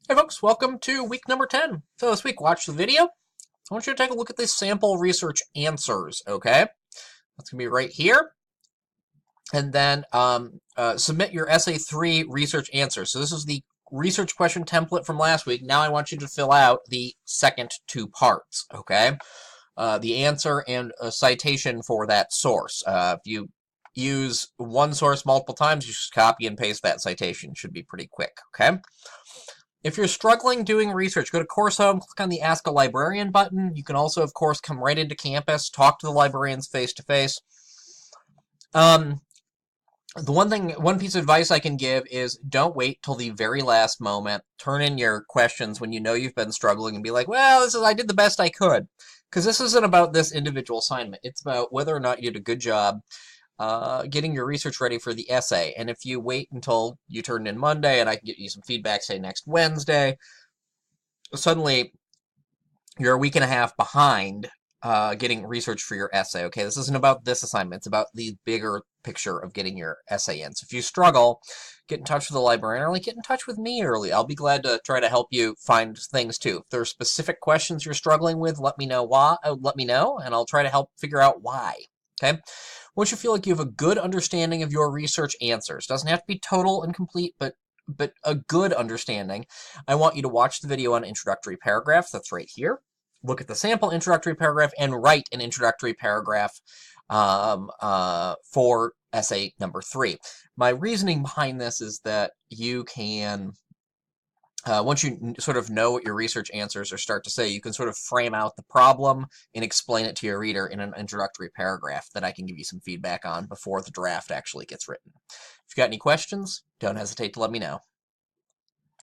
Hey folks, welcome to week number 10. So this week, watch the video. I want you to take a look at the sample research answers, okay? That's going to be right here. And then submit your Essay 3 research answers. So this is the research question template from last week. Now I want you to fill out the second two parts, okay? The answer and a citation for that source. If you use one source multiple times, you just copy and paste that citation. Should be pretty quick, okay? If you're struggling doing research, go to Course Home, click on the Ask a Librarian button. You can also, of course, come right into campus, talk to the librarians face-to-face. The one piece of advice I can give is don't wait till the very last moment. Turn in your questions when you know you've been struggling and be like, well, I did the best I could. Because this isn't about this individual assignment. It's about whether or not you did a good job getting your research ready for the essay. And if you wait until you turn in Monday and I can get you some feedback, say next Wednesday, suddenly you're a week and a half behind getting research for your essay. Okay, this isn't about this assignment. It's about the bigger picture of getting your essay in. So if you struggle, get in touch with the librarian or get in touch with me early. I'll be glad to try to help you find things too. If there are specific questions you're struggling with, let me know why. Let me know, and I'll try to help figure out why. Okay. Once you feel like you have a good understanding of your research answers, doesn't have to be total and complete, but a good understanding, I want you to watch the video on introductory paragraphs. That's right here. Look at the sample introductory paragraph and write an introductory paragraph for essay number 3. My reasoning behind this is that you can, once you sort of know what your research answers or start to say, you can sort of frame out the problem and explain it to your reader in an introductory paragraph that I can give you some feedback on before the draft actually gets written. If you've got any questions, don't hesitate to let me know.